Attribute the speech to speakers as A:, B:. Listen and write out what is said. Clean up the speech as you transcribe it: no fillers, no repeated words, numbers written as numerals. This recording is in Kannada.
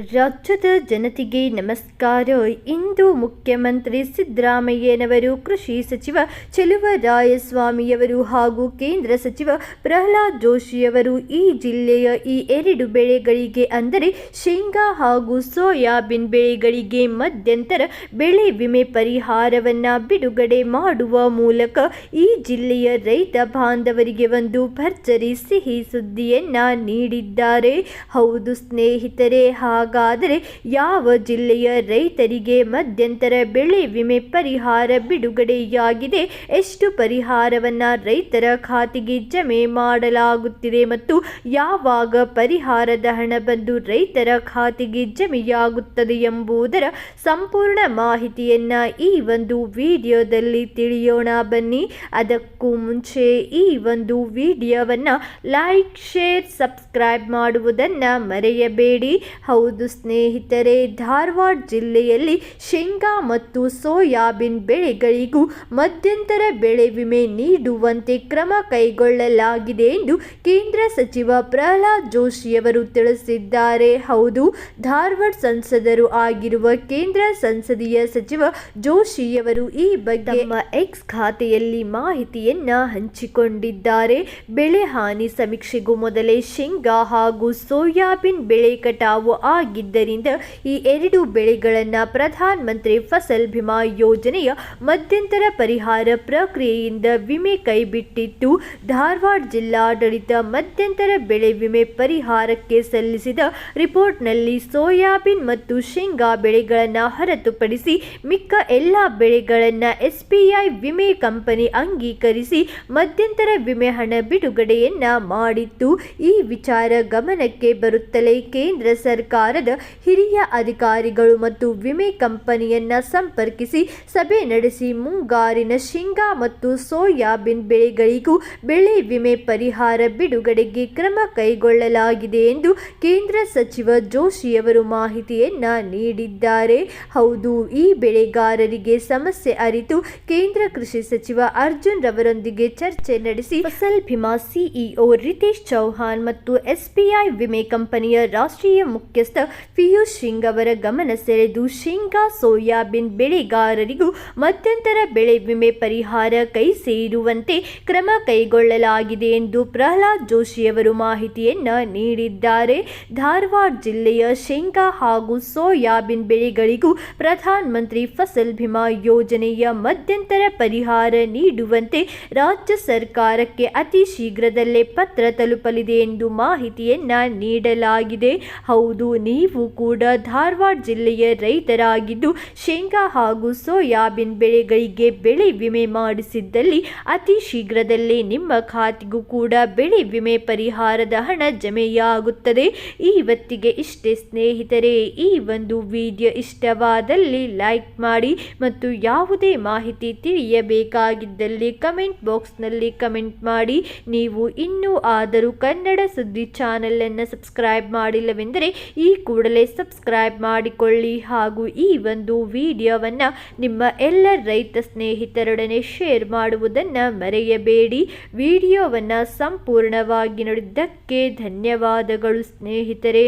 A: ರಾಜ್ಯದ ಜನತೆಗೆ ನಮಸ್ಕಾರ. ಇಂದು ಮುಖ್ಯಮಂತ್ರಿ ಸಿದ್ದರಾಮಯ್ಯನವರು, ಕೃಷಿ ಸಚಿವ ಚೆಲುವರಾಯಸ್ವಾಮಿಯವರು ಹಾಗೂ ಕೇಂದ್ರ ಸಚಿವ ಪ್ರಹ್ಲಾದ್ ಜೋಶಿಯವರು ಈ ಜಿಲ್ಲೆಯ ಈ ಎರಡು ಬೆಳೆಗಳಿಗೆ ಅಂದರೆ ಶೇಂಗಾ ಹಾಗೂ ಸೋಯಾಬೀನ್ ಬೆಳೆಗಳಿಗೆ ಮಧ್ಯಂತರ ಬೆಳೆ ವಿಮೆ ಪರಿಹಾರವನ್ನು ಬಿಡುಗಡೆ ಮಾಡುವ ಮೂಲಕ ಈ ಜಿಲ್ಲೆಯ ರೈತ ಬಾಂಧವರಿಗೆ ಒಂದು ಭರ್ಜರಿ ಸಿಹಿ ಸುದ್ದಿಯನ್ನ ನೀಡಿದ್ದಾರೆ. ಹೌದು ಸ್ನೇಹಿತರೆ, ಹಾಗಾದರೆ ಯಾವ ಜಿಲ್ಲೆಯ ರೈತರಿಗೆ ಮಧ್ಯಂತರ ಬೆಳೆ ವಿಮೆ ಪರಿಹಾರ ಬಿಡುಗಡೆಯಾಗಿದೆ, ಎಷ್ಟು ಪರಿಹಾರವನ್ನು ರೈತರ ಖಾತೆಗೆ ಜಮೆ ಮಾಡಲಾಗುತ್ತಿದೆ ಮತ್ತು ಯಾವಾಗ ಪರಿಹಾರದ ಹಣ ಬಂದು ರೈತರ ಖಾತೆಗೆ ಜಮೆಯಾಗುತ್ತದೆ ಎಂಬುದರ ಸಂಪೂರ್ಣ ಮಾಹಿತಿಯನ್ನ ಈ ಒಂದು ವಿಡಿಯೋದಲ್ಲಿ ತಿಳಿಯೋಣ ಬನ್ನಿ. ಅದಕ್ಕೂ ಮುಂಚೆ ಈ ಒಂದು ವಿಡಿಯೋವನ್ನು ಲೈಕ್, ಶೇರ್, ಸಬ್ಸ್ಕ್ರೈಬ್ ಮಾಡುವುದನ್ನು ಮರೆಯಬೇಡಿ. ಹೌದು ಸ್ನೇಹಿತರೆ, ಧಾರವಾಡ ಜಿಲ್ಲೆಯಲ್ಲಿ ಶೇಂಗಾ ಮತ್ತು ಸೋಯಾಬೀನ್ ಬೆಳೆಗಳಿಗೂ ಮಧ್ಯಂತರ ಬೆಳೆ ವಿಮೆ ನೀಡುವಂತೆ ಕ್ರಮ ಕೈಗೊಳ್ಳಲಾಗಿದೆ ಎಂದು ಕೇಂದ್ರ ಸಚಿವ ಪ್ರಹ್ಲಾದ್ ಜೋಶಿಯವರು ತಿಳಿಸಿದ್ದಾರೆ. ಹೌದು, ಧಾರವಾಡ ಸಂಸದರು ಆಗಿರುವ ಕೇಂದ್ರ ಸಂಸದೀಯ ಸಚಿವ ಜೋಶಿಯವರು ಈ ಬಗ್ಗೆ ತಮ್ಮ ಎಕ್ಸ್ ಖಾತೆಯಲ್ಲಿ ಮಾಹಿತಿಯನ್ನ ಹಂಚಿಕೊಂಡಿದ್ದಾರೆ. ಬೆಳೆ ಹಾನಿ ಸಮೀಕ್ಷೆಗೂ ಮೊದಲೇ ಶೇಂಗಾ ಹಾಗೂ ಸೋಯಾಬೀನ್ ಬೆಳೆ ಕಟಾವು ಆಗಿದ್ದರಿಂದ ಈ ಎರಡು ಬೆಳೆಗಳನ್ನು ಪ್ರಧಾನ ಮಂತ್ರಿ ಫಸಲ್ ಬಿಮಾ ಯೋಜನೆಯ ಮಧ್ಯಂತರ ಪರಿಹಾರ ಪ್ರಕ್ರಿಯೆಯಿಂದ ವಿಮೆ ಕೈಬಿಟ್ಟಿತ್ತು. ಧಾರವಾಡ ಜಿಲ್ಲಾಡಳಿತ ಮಧ್ಯಂತರ ಬೆಳೆ ವಿಮೆ ಪರಿಹಾರಕ್ಕೆ ಸಲ್ಲಿಸಿದ ರಿಪೋರ್ಟ್ನಲ್ಲಿ ಸೋಯಾಬೀನ್ ಮತ್ತು ಶೇಂಗಾ ಬೆಳೆಗಳನ್ನು ಹೊರತುಪಡಿಸಿ ಮಿಕ್ಕ ಎಲ್ಲ ಬೆಳೆಗಳನ್ನು ಎಸ್ಬಿಐ ವಿಮೆ ಕಂಪನಿ ಅಂಗೀಕರಿಸಿ ಮಧ್ಯಂತರ ವಿಮೆ ಹಣ ಬಿಡುಗಡೆಯನ್ನ ಮಾಡಿತ್ತು. ಈ ವಿಚಾರ ಗಮನಕ್ಕೆ ಬರುತ್ತಲೇ ಕೇಂದ್ರ ಸರ್ಕಾರದ ಹಿರಿಯ ಅಧಿಕಾರಿಗಳು ಮತ್ತು ವಿಮೆ ಕಂಪನಿಯನ್ನ ಸಂಪರ್ಕಿಸಿ ಸಭೆ ನಡೆಸಿ ಮುಂಗಾರಿನ ಶೇಂಗಾ ಮತ್ತು ಸೋಯಾಬೀನ್ ಬೆಳೆಗಳಿಗೂ ಬೆಳೆ ವಿಮೆ ಪರಿಹಾರ ಬಿಡುಗಡೆಗೆ ಕ್ರಮ ಕೈಗೊಳ್ಳಲಾಗಿದೆ ಎಂದು ಕೇಂದ್ರ ಸಚಿವ ಜೋಶಿಯವರು ಮಾಹಿತಿಯನ್ನ ನೀಡಿದ್ದಾರೆ. ಹೌದು, ಈ ಬೆಳೆಗಾರರಿಗೆ ಸಮಸ್ಯೆ ಅರಿತು ಕೇಂದ್ರ ಕೃಷಿ ಸಚಿವ ಅರ್ಜುನ್ ರವರೊಂದಿಗೆ ಚರ್ಚೆ ನಡೆಸಿ ಫಸಲ್ ಬಿಮಾ ಸಿಇಒ ರಿತೇಶ್ ಚೌಹಾಣ್ ಮತ್ತು ಎಸ್ಬಿಐ ವಿಮೆ ಕಂಪನಿಯ ರಾಷ್ಟ್ರೀಯ ಮುಖ್ಯಸ್ಥ ಪಿಯೂಷ್ ಸಿಂಗ್ ಅವರ ಗಮನ ಸೆಳೆದು ಶೇಂಗಾ ಸೋಯಾಬೀನ್ ಬೆಳೆಗಾರರಿಗೂ ಮಧ್ಯಂತರ ಬೆಳೆ ವಿಮೆ ಪರಿಹಾರ ಕೈ ಸೇರುವಂತೆ ಕ್ರಮ ಕೈಗೊಳ್ಳಲಾಗಿದೆ ಎಂದು ಪ್ರಹ್ಲಾದ್ ಜೋಶಿಯವರು ಮಾಹಿತಿಯನ್ನ ನೀಡಿದ್ದಾರೆ. ಧಾರವಾಡ ಜಿಲ್ಲೆಯ ಶೇಂಗಾ ಹಾಗೂ ಸೋಯಾಬೀನ್ ಬೆಳೆಗಳಿಗೂ ಪ್ರಧಾನ ಮಂತ್ರಿ ಫಸಲ್ ಬಿಮಾ ಯೋಜನೆಯ ಮಧ್ಯಂತರ ಪರಿಹಾರ ನೀಡುವಂತೆ ರಾಜ್ಯ ಸರ್ಕಾರಕ್ಕೆ ಅತಿ ಶೀಘ್ರದಲ್ಲೇ ಪತ್ರ ತಲುಪಲಿದೆ ಎಂದು ಮಾಹಿತಿಯನ್ನ ನೀಡಲಾಗಿದೆ. ಹೌದು, ನೀವು ಕೂಡ ಧಾರವಾಡ ಜಿಲ್ಲೆಯ ರೈತರಾಗಿದ್ದು ಶೇಂಗಾ ಹಾಗೂ ಸೋಯಾಬೀನ್ ಬೆಳೆಗಳಿಗೆ ಬೆಳೆ ವಿಮೆ ಮಾಡಿಸಿದ್ದಲ್ಲಿ ಅತಿ ಶೀಘ್ರದಲ್ಲೇ ನಿಮ್ಮ ಖಾತೆಗೂ ಕೂಡ ಬೆಳೆ ವಿಮೆ ಪರಿಹಾರದ ಹಣ ಜಮೆಯಾಗುತ್ತದೆ. ಇವತ್ತಿಗೆ ಇಷ್ಟೇ ಸ್ನೇಹಿತರೆ. ಈ ಒಂದು ವಿಡಿಯೋ ಇಷ್ಟವಾದಲ್ಲಿ ಲೈಕ್ ಮಾಡಿ ಮತ್ತು ಯಾವುದೇ ಮಾಹಿತಿ ತಿಳಿಯಬೇಕಾಗಿದ್ದಲ್ಲಿ ಕಮೆಂಟ್ ಬಾಕ್ಸ್ನಲ್ಲಿ ಕಮೆಂಟ್ ಮಾಡಿ. ನೀವು ಇನ್ನೂ ಆದರೂ ಕನ್ನಡ ಸುದ್ದಿ ಚಾನೆಲ್ ಅನ್ನು ಸಬ್ಸ್ಕ್ರೈಬ್ ಮಾಡಿಲ್ಲವೆಂದರೆ ಈ ಕೂಡಲೇ ಸಬ್ಸ್ಕ್ರೈಬ್ ಮಾಡಿಕೊಳ್ಳಿ ಹಾಗೂ ಈ ಒಂದು ವಿಡಿಯೋವನ್ನು ನಿಮ್ಮ ಎಲ್ಲ ರೈತ ಸ್ನೇಹಿತರೊಡನೆ ಶೇರ್ ಮಾಡುವುದನ್ನು ಮರೆಯಬೇಡಿ. ವಿಡಿಯೋವನ್ನು ಸಂಪೂರ್ಣವಾಗಿ ನೋಡಿದ್ದಕ್ಕೆ ಧನ್ಯವಾದಗಳು ಸ್ನೇಹಿತರೆ.